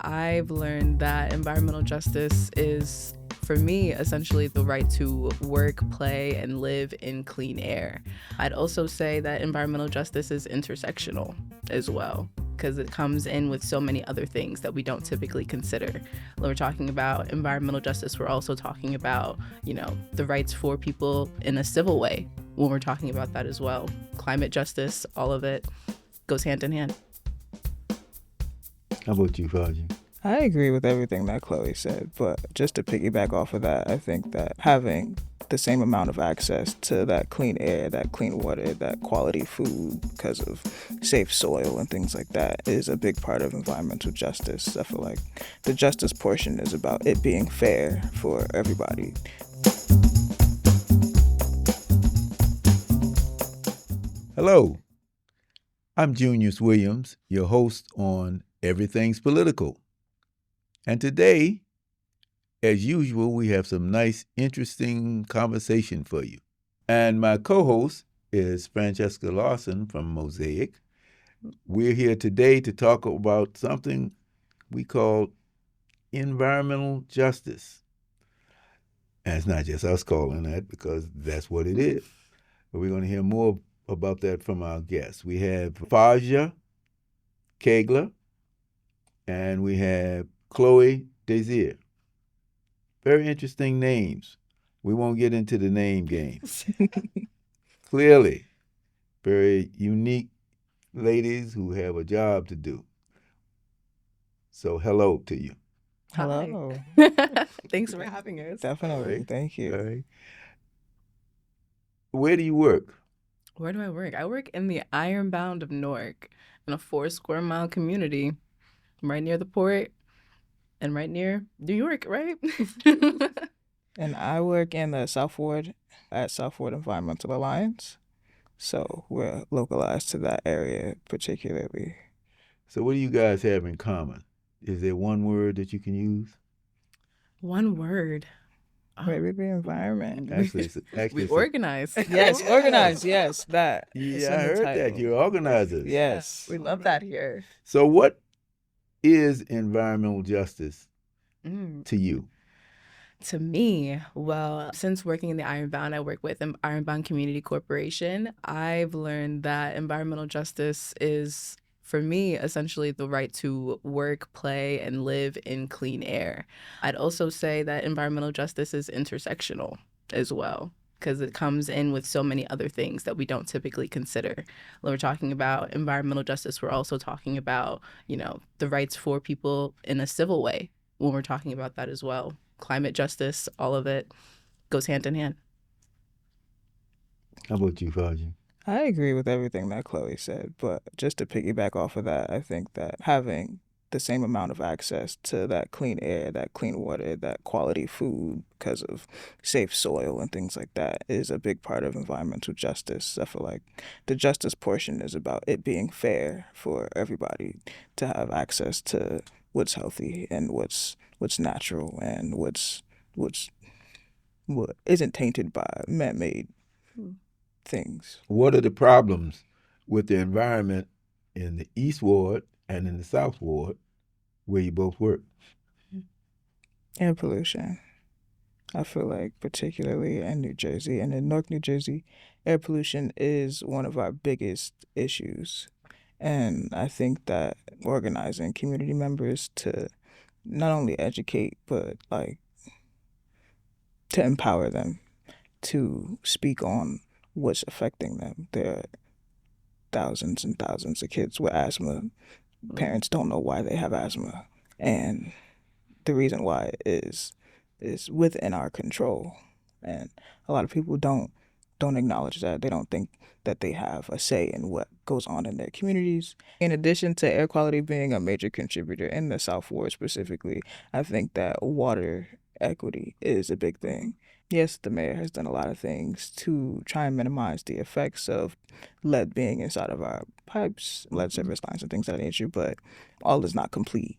I've learned that environmental justice is, for me, essentially the right to work, play, and live in clean air. I'd also say that environmental justice is intersectional as well, because it comes in with so many other things that we don't typically consider. When we're talking about environmental justice, we're also talking about, the rights for people in a civil way when we're talking about that as well. Climate justice, all of it goes hand in hand. How about you, Fajr? I agree with everything that Chloe said, but just to piggyback off of that, I think that having the same amount of access to that clean air, that clean water, that quality food because of safe soil and things like that is a big part of environmental justice. I feel like the justice portion is about it being fair for everybody. Hello, I'm Junius Williams, your host on Everything's Political. And today, as usual, we have some nice, interesting conversation for you. And my co-host is Francesca Lawson from Mosaic. We're here today to talk about something we call environmental justice. And it's not just us calling that, because that's what it is. But we're going to hear more about that from our guests. We have Fajr, Kegler, and we have Chloe Desir. Very interesting names. We won't get into the name games. Clearly, very unique ladies who have a job to do. So hello to you. Hello. Thanks for having us. Definitely. Right. Thank you. All right. Where do you work? Where do I work? I work in the Ironbound of Newark, in a 4-square-mile community, right near the port and right near New York, right? And I work in the South Ward at South Ward Environmental Alliance. So we're localized to that area particularly. So what do you guys have in common? Is there one word that you can use? One word. Maybe the environment. Actually, We organize. Yes, organize. Yes, that. It's Yeah, in I the heard title. that. You're organizers. Yes. We love that here. So what is environmental justice to you? To me, well, since working in the Ironbound, I work with Ironbound Community Corporation. I've learned that environmental justice is, for me, essentially the right to work, play, and live in clean air. I'd also say that environmental justice is intersectional as well, because it comes in with so many other things that we don't typically consider. When we're talking about environmental justice, we're also talking about, the rights for people in a civil way when we're talking about that as well. Climate justice, all of it goes hand in hand. How about you, Fajr? I agree with everything that Chloe said, but just to piggyback off of that, I think that having the same amount of access to that clean air, that clean water, that quality food because of safe soil and things like that is a big part of environmental justice. I feel like the justice portion is about it being fair for everybody to have access to what's healthy and what's natural and what isn't tainted by man-made things. What are the problems with the environment in the East Ward and in the South Ward, where you both work? Air pollution. I feel like particularly in New Jersey and in North New Jersey, air pollution is one of our biggest issues. And I think that organizing community members to not only educate, but to empower them to speak on what's affecting them. There are thousands and thousands of kids with asthma. Parents don't know why they have asthma. And the reason why is within our control. And a lot of people don't acknowledge that. They don't think that they have a say in what goes on in their communities. In addition to air quality being a major contributor in the South Ward specifically, I think that water equity is a big thing. Yes, the mayor has done a lot of things to try and minimize the effects of lead being inside of our pipes, lead service lines and things of that nature, but all is not complete.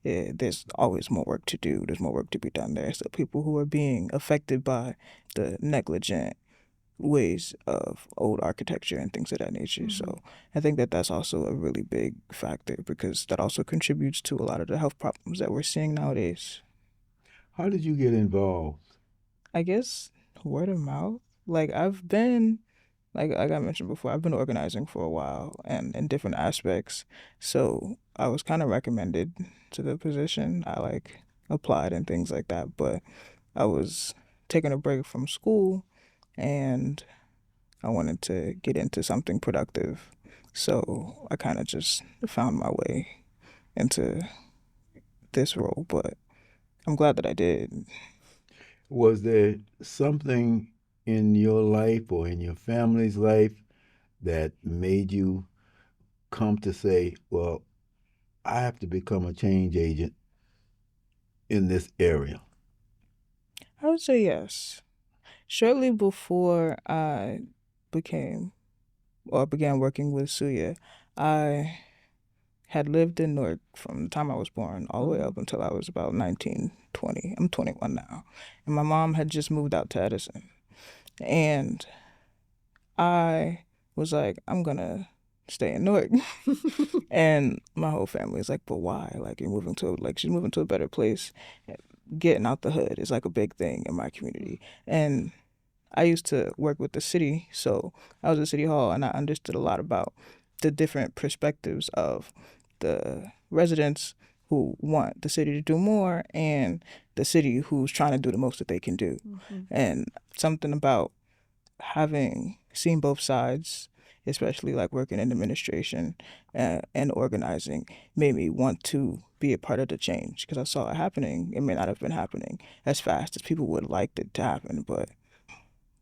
There's always more work to do. There's more work to be done there. So people who are being affected by the negligent ways of old architecture and things of that nature. So I think that that's also a really big factor because that also contributes to a lot of the health problems that we're seeing nowadays. How did you get involved? I guess word of mouth. Like I've been, like I mentioned before, I've been organizing for a while and in different aspects. So I was kind of recommended to the position. I like applied and things like that, but I was taking a break from school and I wanted to get into something productive. So I kind of just found my way into this role, but I'm glad that I did. Was there something in your life or in your family's life that made you come to say, well, I have to become a change agent in this area? I would say yes. Shortly before I became or began working with Suya, I had lived in Newark from the time I was born all the way up until I was about 19, 20. I'm 21 now. And my mom had just moved out to Edison. And I was like, I'm going to stay in Newark. And my whole family is like, but why? Like, she's moving to a better place. Getting out the hood is like a big thing in my community. And I used to work with the city, so I was at City Hall and I understood a lot about the different perspectives of the residents who want the city to do more and the city who's trying to do the most that they can do. And something about having seen both sides, especially like working in administration and organizing, made me want to be a part of the change because I saw it happening. It may not have been happening as fast as people would like it to happen, but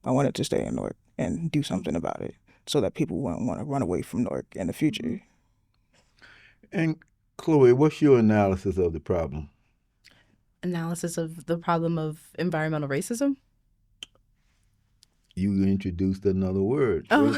I wanted to stay in Newark and do something about it so that people wouldn't want to run away from Newark in the future. And Chloe, what's your analysis of the problem? Analysis of the problem of environmental racism. You introduced another word. Oh.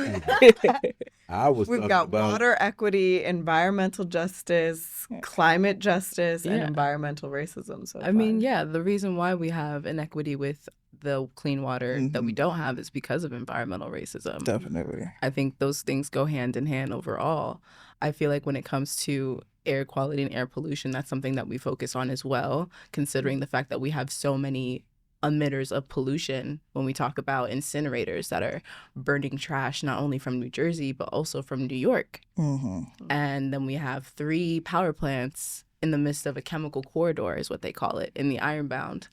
I was We've talking got about water equity, environmental justice, climate justice, and Yeah. environmental racism. So I mean, yeah, the reason why we have inequity with the clean water that we don't have is because of environmental racism. Definitely. I think those things go hand in hand overall. I feel like when it comes to air quality and air pollution, that's something that we focus on as well, considering the fact that we have so many emitters of pollution when we talk about incinerators that are burning trash not only from New Jersey, but also from New York. And then we have 3 power plants in the midst of a chemical corridor, is what they call it, in the Ironbound.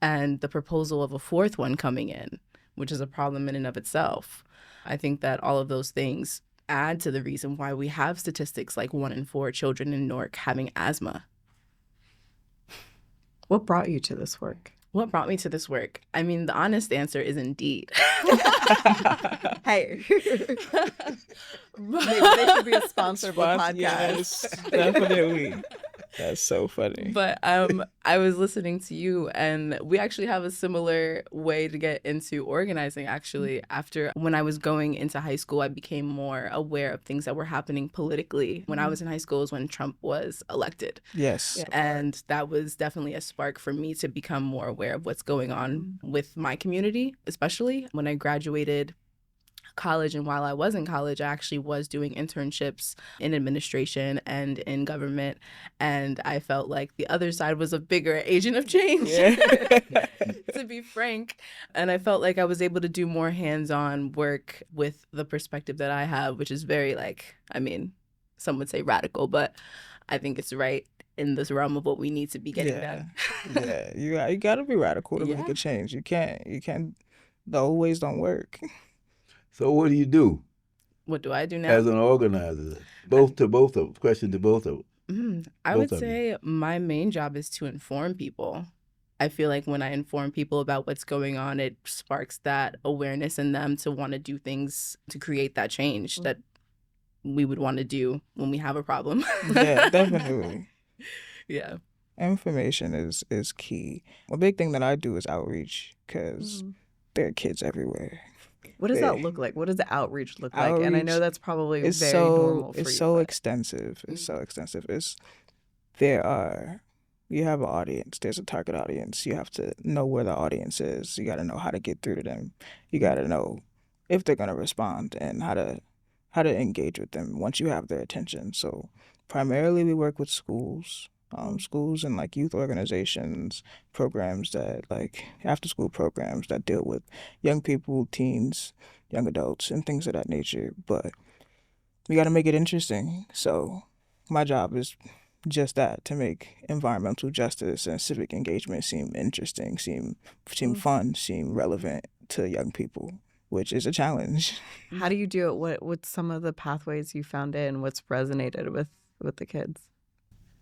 And the proposal of a 4th one coming in, which is a problem in and of itself. I think that all of those things add to the reason why we have statistics like 1 in 4 children in Newark having asthma. what brought you to this work? What brought me to this work? I mean, the honest answer is Indeed. Hey, maybe they should be a sponsorable podcast. Yes, definitely. That's so funny. But I was listening to you, and we actually have a similar way to get into organizing, actually. After when I was going into high school, I became more aware of things that were happening politically. When I was in high school was when Trump was elected. Yes. And that was definitely a spark for me to become more aware of what's going on with my community, especially when I graduated college. And while I was in college, I actually was doing internships in administration and in government. And I felt like the other side was a bigger agent of change, to be frank. And I felt like I was able to do more hands-on work with the perspective that I have, which is very some would say radical, but I think it's right in this realm of what we need to be getting done. Yeah, you got to be radical to make a change. You can't, the old ways don't work. So what do you do? What do I do now? As an organizer? Question to both of them. I would say my main job is to inform people. I feel like when I inform people about what's going on, it sparks that awareness in them to want to do things to create that change that we would want to do when we have a problem. Yeah, definitely. Yeah. Information is key. A big thing that I do is outreach because there are kids everywhere. What does that look like? What does the outreach look like? And I know that's probably very normal for you. It's so extensive. It's so extensive. You have an audience. There's a target audience. You have to know where the audience is. You got to know how to get through to them. You got to know if they're going to respond, and how to engage with them once you have their attention. So primarily we work with schools, schools and like youth organizations, programs that like after school programs that deal with young people, teens, young adults, and things of that nature. But we got to make it interesting. So my job is just that, to make environmental justice and civic engagement seem interesting, seem fun, seem relevant to young people, which is a challenge. How do you do it? What's some of the pathways you found in? What's resonated with the kids?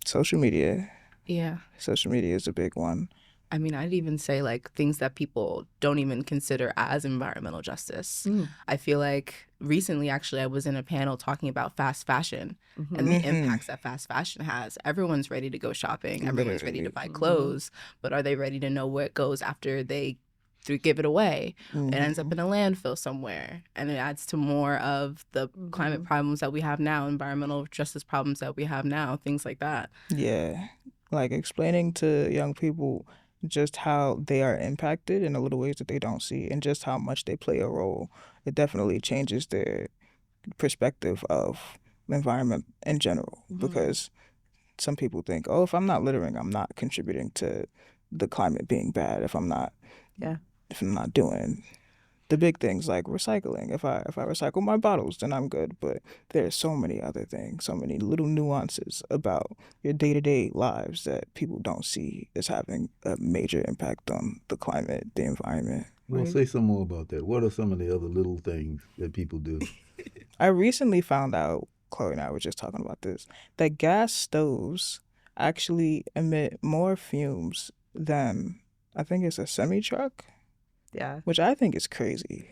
Social media. Yeah. Social media is a big one. I mean, I'd even say like things that people don't even consider as environmental justice. I feel like recently, actually, I was in a panel talking about fast fashion and the impacts that fast fashion has. Everyone's ready to go shopping. Everyone's ready to buy clothes. But are they ready to know where it goes after they give it away? It ends up in a landfill somewhere. And it adds to more of the climate problems that we have now, environmental justice problems that we have now, things like that. Yeah. Like explaining to young people just how they are impacted in the little ways that they don't see, and just how much they play a role. It definitely changes their perspective of environment in general, because some people think, oh, if I'm not littering, I'm not contributing to the climate being bad. If I'm not doing the big things like recycling, if I recycle my bottles, then I'm good. But there's so many other things, so many little nuances about your day-to-day lives that people don't see as having a major impact on the climate, the environment. Well, say some more about that. What are some of the other little things that people do? I recently found out, Chloe and I were just talking about this, that gas stoves actually emit more fumes than, I think it's a semi-truck. Yeah. Which I think is crazy.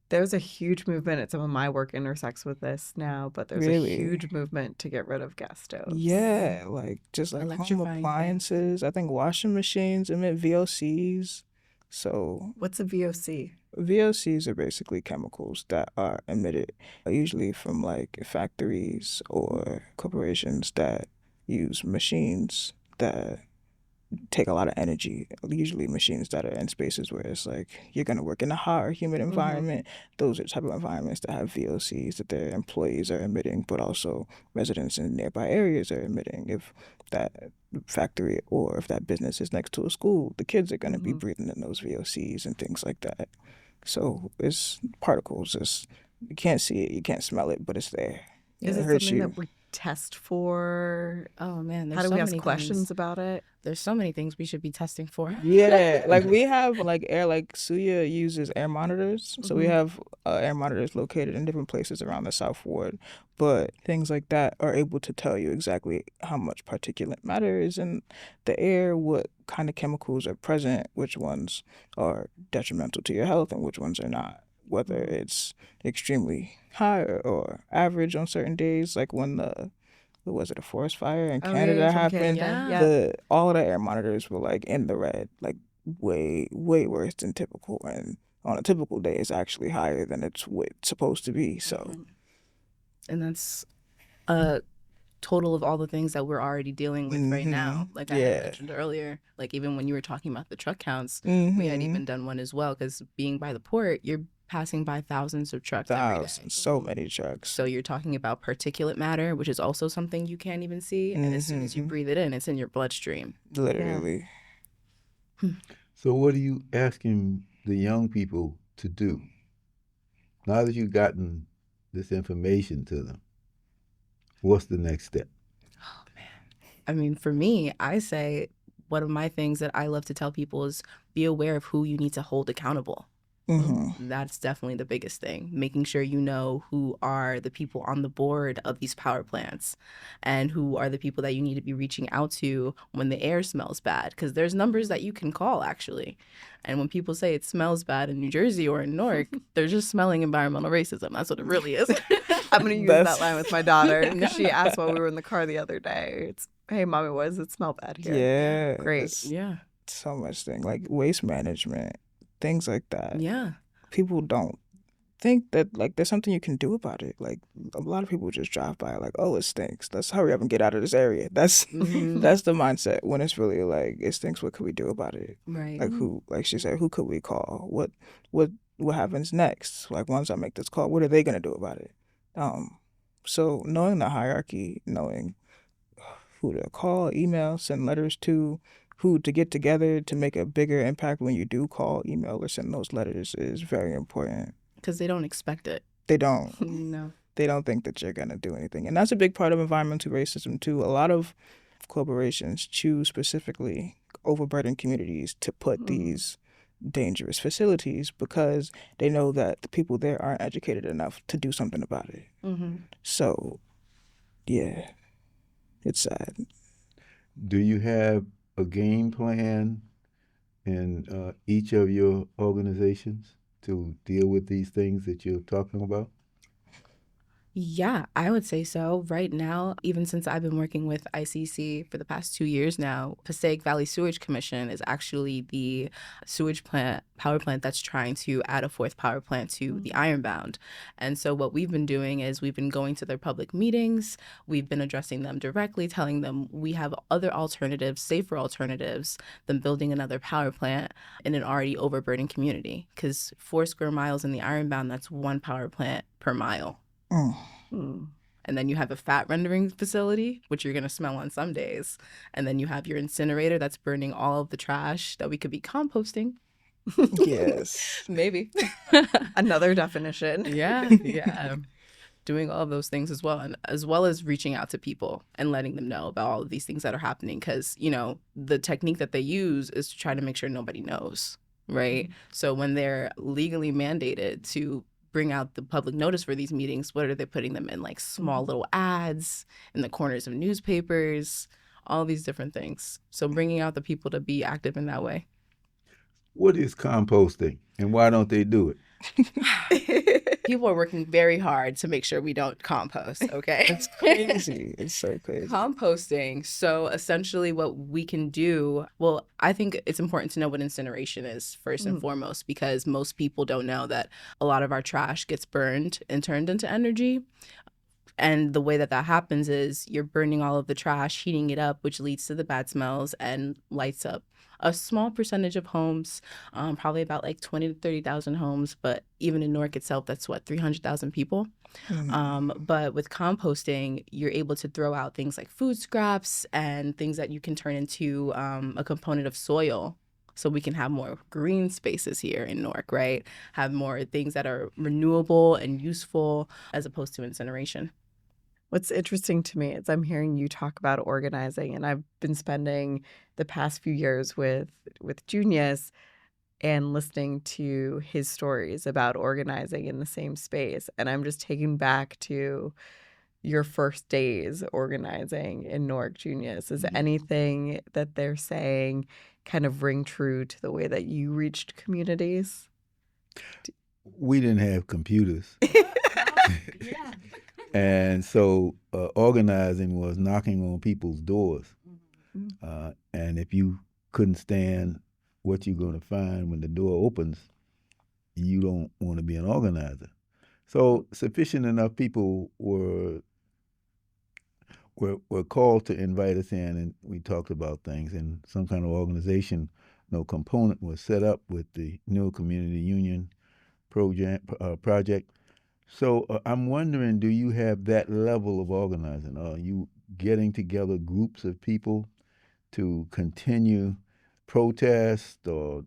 There's a huge movement at some of my work intersects with this now, but there's a huge movement to get rid of gas stoves. Yeah, like just like home appliances. I think washing machines emit VOCs. So what's a VOC? VOCs are basically chemicals that are emitted usually from like factories or corporations that use machines that take a lot of energy, usually machines that are in spaces where it's like you're going to work in a hot or humid environment. Those are the type of environments that have VOCs that their employees are emitting, but also residents in nearby areas are emitting. If that factory or if that business is next to a school, the kids are going to be breathing in those VOCs and things like that. So it's particles. You can't see it, you can't smell it, but it's there. Is it something that we test for? Oh man, how do we ask questions about it? There's so many things we should be testing for. Yeah, like we have like Suya uses air monitors, so we have air monitors located in different places around the South Ward. But things like that are able to tell you exactly how much particulate matter is in the air, what kind of chemicals are present, which ones are detrimental to your health, and which ones are not. Whether it's extremely high or average on certain days, like when a forest fire in Canada happened. All of the air monitors were like in the red, like way worse than typical, and on a typical day it's actually higher than it's supposed to be. So, and that's a total of all the things that we're already dealing with right now. Like I had mentioned earlier, like even when you were talking about the truck counts, we had even done one as well, because being by the port, you're passing by thousands of trucks every day. So many trucks. So you're talking about particulate matter, which is also something you can't even see. And as soon as you breathe it in, it's in your bloodstream. Literally. Yeah. So what are you asking the young people to do? Now that you've gotten this information to them, what's the next step? Oh, man. I mean, for me, I say one of my things that I love to tell people is be aware of who you need to hold accountable. That's definitely the biggest thing. Making sure you know who are the people on the board of these power plants and who are the people that you need to be reaching out to when the air smells bad. Because there's numbers that you can call, actually. And when people say it smells bad in New Jersey or in Newark, they're just smelling environmental racism. That's what it really is. I'm going to use that line with my daughter. She asked while we were in the car the other day. It's, hey, Mommy, why does it smell bad here? Yeah. Great. So much thing, like waste management. Things like that. Yeah. People don't think that like there's something you can do about it. Like a lot of people just drive by like, oh, it stinks. Let's hurry up and get out of this area. That's that's the mindset, when it's really like, it stinks. What could we do about it? Right. Like who, like she said, who could we call? What what happens next? Like, once I make this call, what are they going to do about it? So knowing the hierarchy, knowing who to call, email, send letters to, who to get together to make a bigger impact when you do call, email, or send those letters is very important. Because they don't expect it. They don't. No. They don't think that you're going to do anything. And that's a big part of environmental racism, too. A lot of corporations choose specifically overburdened communities to put these dangerous facilities because they know that the people there aren't educated enough to do something about it. So, yeah, it's sad. Do you have a game plan in each of your organizations to deal with these things that you're talking about? Yeah, I would say so. Right now, even since I've been working with ICC for the past 2 years now, Passaic Valley Sewage Commission is actually the power plant that's trying to add a fourth power plant to the Ironbound. And so what we've been doing is we've been going to their public meetings, we've been addressing them directly, telling them we have other alternatives, safer alternatives than building another power plant in an already overburdened community. Because 4 square miles in the Ironbound, that's 1 power plant per mile. And then you have a fat rendering facility, which you're going to smell on some days. And then you have your incinerator that's burning all of the trash that we could be composting. Yes. Maybe. Another definition. Yeah. Doing all of those things as well. And as well as reaching out to people and letting them know about all of these things that are happening. Because, the technique that they use is to try to make sure nobody knows, right? So when they're legally mandated to bring out the public notice for these meetings, what are they putting them in? Like small little ads in the corners of newspapers, all these different things. So bringing out the people to be active in that way. What is composting and why don't they do it? People are working very hard to make sure we don't compost, okay? It's crazy. It's so crazy. Composting. So essentially what we can do, well, I think it's important to know what incineration is first and foremost, because most people don't know that a lot of our trash gets burned and turned into energy. And the way that happens is you're burning all of the trash, heating it up, which leads to the bad smells and lights up a small percentage of homes, probably about like 20 to 30,000 homes. But even in Newark itself, that's 300,000 people. But with composting, you're able to throw out things like food scraps and things that you can turn into a component of soil. So we can have more green spaces here in Newark, right? Have more things that are renewable and useful as opposed to incineration. What's interesting to me is I'm hearing you talk about organizing, and I've been spending the past few years with Junius and listening to his stories about organizing in the same space. And I'm just taken back to your first days organizing in Newark, Junius. Is anything that they're saying kind of ring true to the way that you reached communities? We didn't have computers. And so organizing was knocking on people's doors. And if you couldn't stand what you're going to find when the door opens, you don't want to be an organizer. So sufficient enough people were called to invite us in, and we talked about things, and some kind of organization, component was set up with the Newark Community Union project. So I'm wondering, do you have that level of organizing? Are you getting together groups of people to continue protest or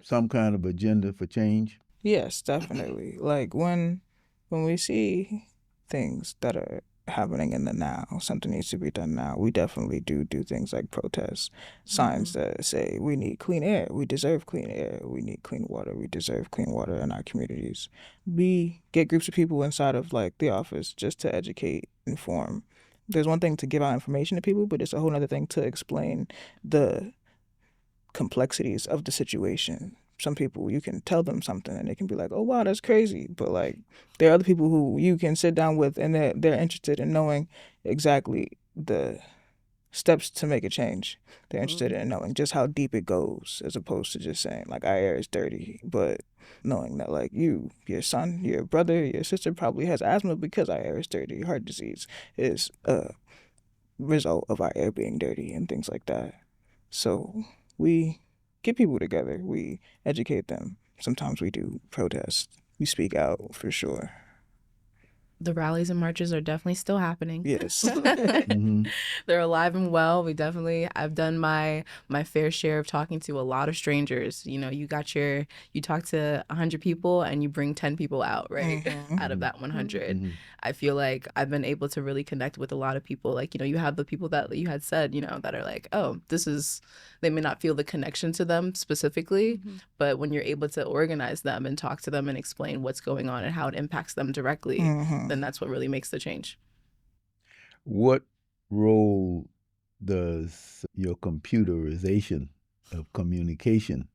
some kind of agenda for change? Yes, definitely. Like when we see things that are happening in the now, something needs to be done now, we definitely do things like protests, signs that say we need clean air, we deserve clean air, we need clean water, we deserve clean water in our communities. We get groups of people inside of like the office just to educate, inform. There's one thing to give out information to people, but it's a whole other thing to explain the complexities of the situation. Some people, you can tell them something and they can be like, oh, wow, that's crazy. But like, there are other people who you can sit down with and they're interested in knowing exactly the steps to make a change. They're interested in knowing just how deep it goes, as opposed to just saying like, our air is dirty. But knowing that like your son, your brother, your sister probably has asthma because our air is dirty. Heart disease is a result of our air being dirty and things like that. So we get people together, we educate them, sometimes we do protest. We speak out for sure. The rallies and marches are definitely still happening. Yes. Mhm. They're alive and well. I've done my fair share of talking to a lot of strangers. You know, you talk to 100 people and you bring 10 people out, right? Out of that 100. Mhm. I feel like I've been able to really connect with a lot of people. Like, you know, you have the people that you had said, you know, that are like, oh, they may not feel the connection to them specifically, but when you're able to organize them and talk to them and explain what's going on and how it impacts them directly, then that's what really makes the change. What role does your computerization of communication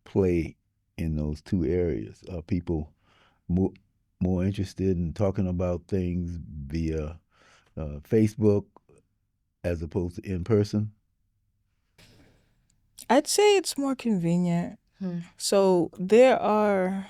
play in those two areas? Are people more, more interested in talking about things via Facebook as opposed to in person? I'd say it's more convenient. Hmm. So there are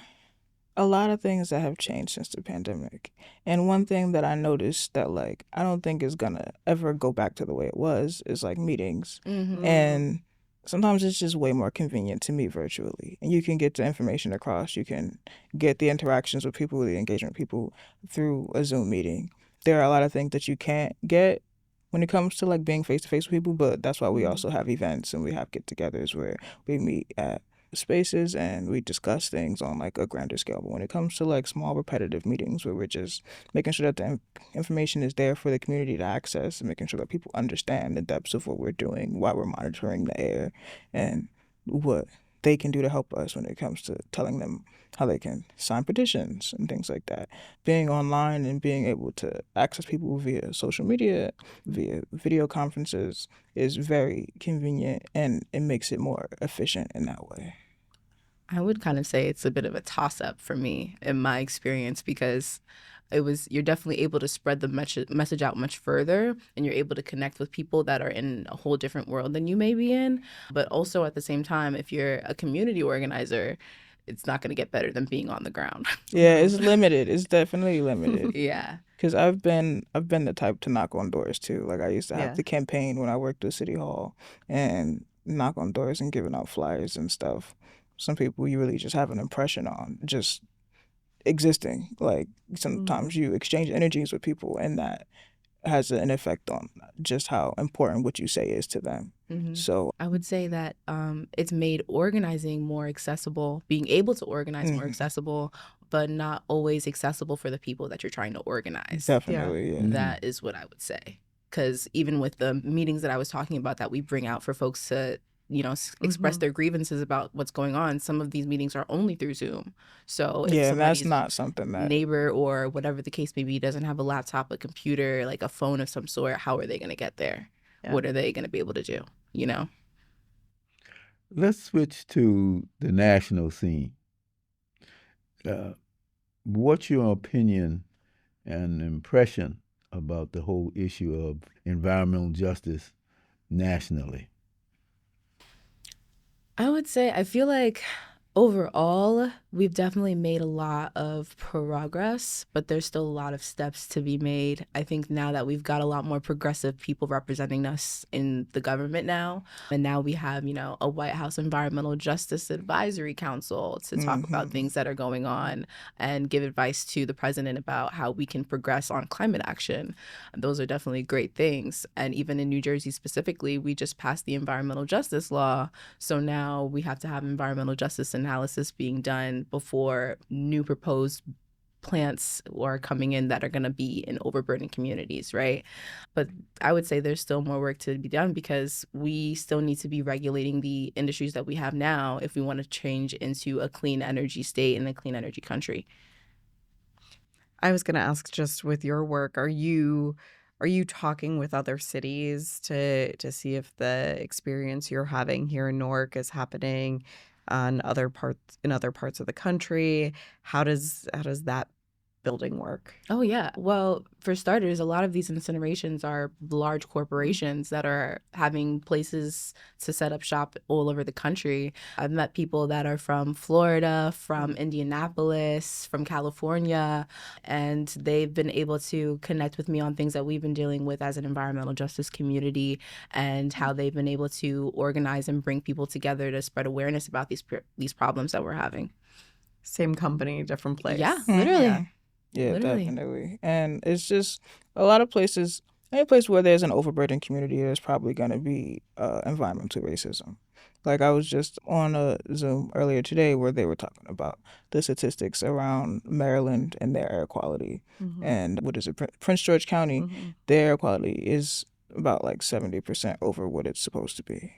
a lot of things that have changed since the pandemic. And one thing that I noticed that like I don't think is gonna ever go back to the way it was is like meetings. And sometimes it's just way more convenient to meet virtually. And you can get the information across. You can get the interactions with people, the engagement with people through a Zoom meeting. There are a lot of things that you can't get when it comes to like being face to face with people, but that's why we also have events and we have get togethers where we meet at spaces and we discuss things on like a grander scale. But when it comes to like small repetitive meetings where we're just making sure that the information is there for the community to access and making sure that people understand the depths of what we're doing while we're monitoring the air and what they can do to help us when it comes to telling them how they can sign petitions and things like that. Being online and being able to access people via social media, via video conferences is very convenient and it makes it more efficient in that way. I would kind of say it's a bit of a toss-up for me in my experience because you're definitely able to spread the message out much further and you're able to connect with people that are in a whole different world than you may be in. But also at the same time, if you're a community organizer, it's not going to get better than being on the ground. Yeah, it's limited. It's definitely limited. Yeah. Because I've been the type to knock on doors too. Like I used to have Yeah. the campaign when I worked at City Hall and knock on doors and giving out flyers and stuff. Some people you really just have an impression on just existing. Like sometimes you exchange energies with people and that has an effect on just how important what you say is to them. So I would say that it's made organizing more accessible, being able to organize more accessible, but not always accessible for the people that you're trying to organize. definitely, yeah. That is what I would say. Because even with the meetings that I was talking about that we bring out for folks to, you know, express their grievances about what's going on, some of these meetings are only through Zoom. So if Yeah, and that's somebody's not something that neighbor or whatever the case may be doesn't have a laptop, a computer, like a phone of some sort, how are they going to get there? Yeah. What are they going to be able to do? You know? Let's switch to the national scene. What's your opinion and impression about the whole issue of environmental justice nationally? I would say I feel like overall, we've definitely made a lot of progress, but there's still a lot of steps to be made. I think now that we've got a lot more progressive people representing us in the government now, and now we have, you know, a White House Environmental Justice Advisory Council to talk about things that are going on and give advice to the president about how we can progress on climate action. Those are definitely great things. And even in New Jersey specifically, we just passed the environmental justice law. So now we have to have environmental justice analysis being done before new proposed plants are coming in that are going to be in overburdened communities, right? But I would say there's still more work to be done because we still need to be regulating the industries that we have now if we want to change into a clean energy state and a clean energy country. I was going to ask, just with your work, are you talking with other cities to see if the experience you're having here in Newark is happening in other parts of the country? How does that building work? Oh, yeah. Well, for starters, a lot of these incinerations are large corporations that are having places to set up shop all over the country. I've met people that are from Florida, from Indianapolis, from California, and they've been able to connect with me on things that we've been dealing with as an environmental justice community and how they've been able to organize and bring people together to spread awareness about these problems that we're having. Same company, different place. Yeah, literally. Yeah. Yeah, Literally. definitely. And it's just a lot of places, any place where there's an overburdened community, there's probably going to be environmental racism. Like I was just on a Zoom earlier today where they were talking about the statistics around Maryland and their air quality. And what is it, Prince George County, their air quality is about like 70% over what it's supposed to be.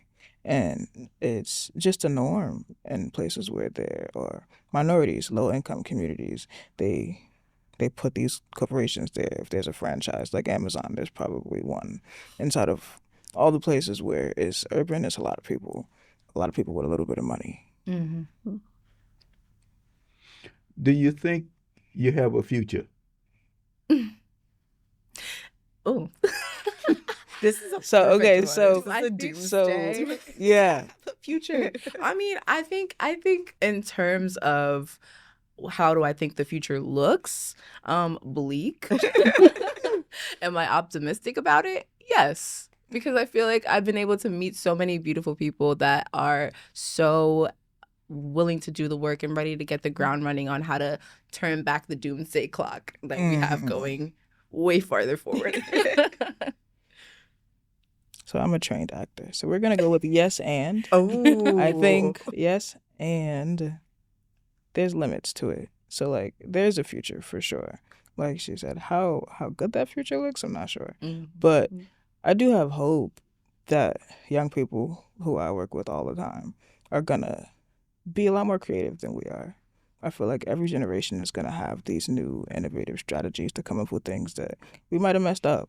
And it's just a norm in places where there are minorities, low-income communities. They put these corporations there. If there's a franchise like Amazon, there's probably one. Inside of all the places where it's urban, it's a lot of people with a little bit of money. Mm-hmm. Do you think you have a future? Oh. This is a So, perfect okay, one. so- This is a doomsday. Yeah. The future. I mean, I think in terms of how do I think the future looks, bleak. Am I optimistic about it? Yes. Because I feel like I've been able to meet so many beautiful people that are so willing to do the work and ready to get the ground running on how to turn back the doomsday clock that we have going way farther forward. So I'm a trained actor. So we're going to go with yes and. Oh, I think yes and there's limits to it. So like there's a future for sure. Like she said, how good that future looks, I'm not sure. But I do have hope that young people who I work with all the time are gonna be a lot more creative than we are. I feel like every generation is gonna have these new innovative strategies to come up with things that we might have messed up.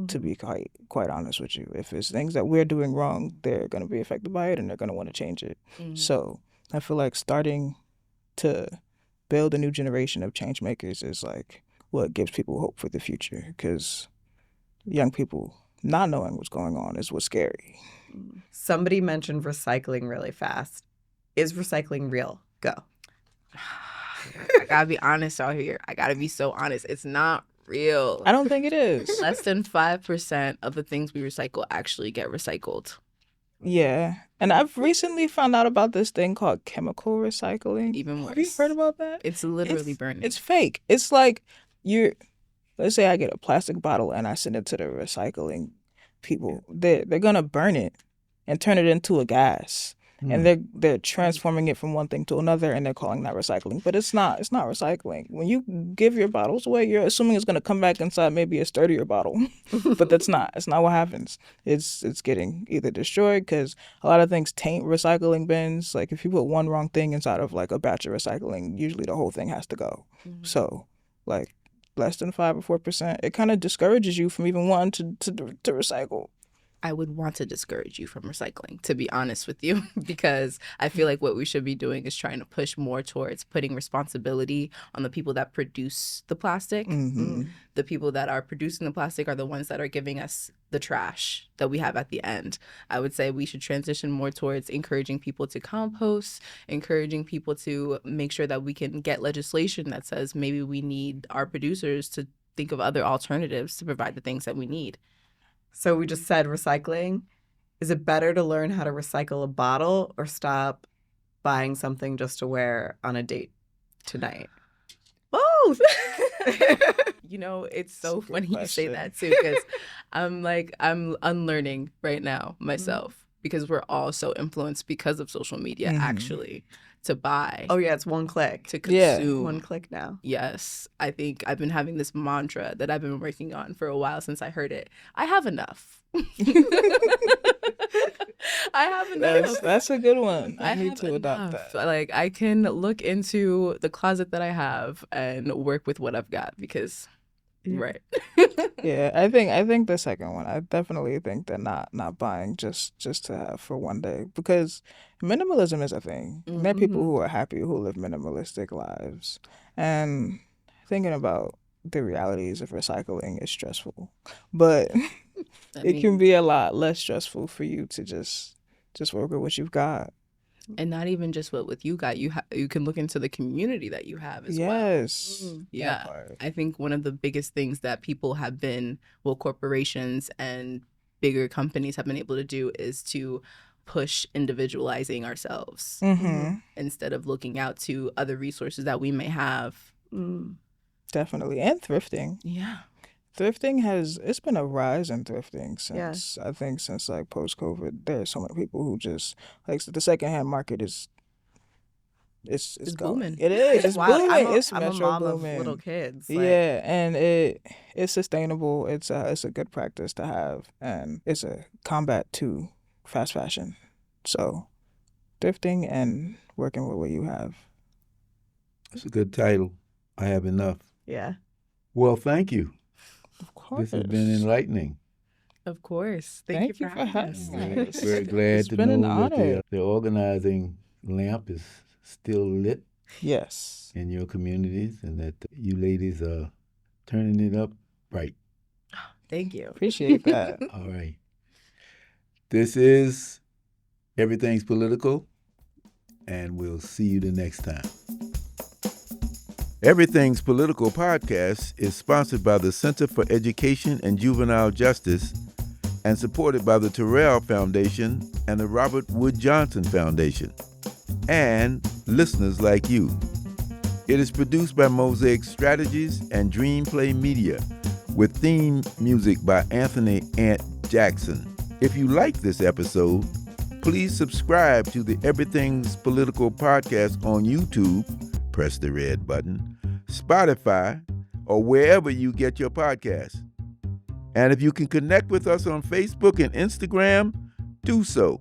To be quite honest with you, if it's things that we're doing wrong, they're gonna be affected by it and they're gonna want to change it. So I feel like starting to build a new generation of change makers is like what gives people hope for the future, because young people not knowing what's going on is what's scary. Somebody mentioned recycling really fast. Is recycling real? Go. I gotta be honest out here. I gotta be so honest. It's not real. I don't think it is. Less than 5% of the things we recycle actually get recycled. Yeah. And I've recently found out about this thing called chemical recycling. Even worse. Have you heard about that? It's literally burning. It's fake. It's like let's say I get a plastic bottle and I send it to the recycling people. They're gonna burn it and turn it into a gas. And they're transforming it from one thing to another, and they're calling that recycling. But it's not recycling. When you give your bottles away, you're assuming it's gonna come back inside maybe a sturdier bottle. But that's not. It's not what happens. It's getting either destroyed, because a lot of things taint recycling bins. Like if you put one wrong thing inside of like a batch of recycling, usually the whole thing has to go. So like less than 5 or 4%, it kind of discourages you from even wanting to recycle. I would want to discourage you from recycling, to be honest with you, because I feel like what we should be doing is trying to push more towards putting responsibility on the people that produce the plastic. The people that are producing the plastic are the ones that are giving us the trash that we have at the end. I would say we should transition more towards encouraging people to compost, encouraging people to make sure that we can get legislation that says maybe we need our producers to think of other alternatives to provide the things that we need. So we just said recycling. Is it better to learn how to recycle a bottle or stop buying something just to wear on a date tonight? Both. You know, it's so funny you say that too, because I'm unlearning right now myself, because we're all so influenced because of social media actually to buy. Oh yeah, it's one click. To consume. One click now. Yes. I think I've been having this mantra that I've been working on for a while since I heard it. I have enough. I have enough. That's a good one. I need have to adopt enough. that. Like I can look into the closet that I have and work with what I've got, because right. Yeah, I think the second one. I definitely think that not buying just to have for one day, because minimalism is a thing. There are people who are happy who live minimalistic lives, and thinking about the realities of recycling is stressful, but it can mean, be a lot less stressful for you to just work with what you've got. and not even just what you got. You can look into the community that you have as well. Yes. Mm. that Yeah. part. I think one of the biggest things that people have been, well, corporations and bigger companies have been able to do is to push individualizing ourselves Mm-hmm. instead of looking out to other resources that we may have. Mm. Definitely. And thrifting. Yeah. Thrifting it's been a rise in thrifting Yeah. since, I think, since like post-COVID. There's so many people who just, like, the secondhand market is, it's It's going. booming. It is. It's Wow, booming. It's I'm a metro mom booming. of little kids. Like, Yeah, and it's sustainable. It's a good practice to have, and it's a combat to fast fashion. So, thrifting and working with what you have. That's a good title. I have enough. yeah. Well, thank you. Of course. This has been enlightening. Of course. Thank you for having us. having us. Very glad It's to been an know that honor. the organizing lamp is still lit Yes. in your communities and that you ladies are turning it up bright. Thank you. Appreciate that. All right. This is Everything's Political, and we'll see you the next time. Everything's Political podcast is sponsored by the Center for Education and Juvenile Justice and supported by the Terrell Foundation and the Robert Wood Johnson Foundation, and listeners like you. It is produced by Mosaic Strategies and Dreamplay Media, with theme music by Anthony Ant Jackson. If you like this episode, please subscribe to the Everything's Political podcast on YouTube, press the red button, Spotify, or wherever you get your podcasts. And if you can connect with us on Facebook and Instagram, do so.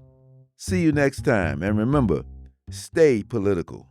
See you next time, and remember, stay political.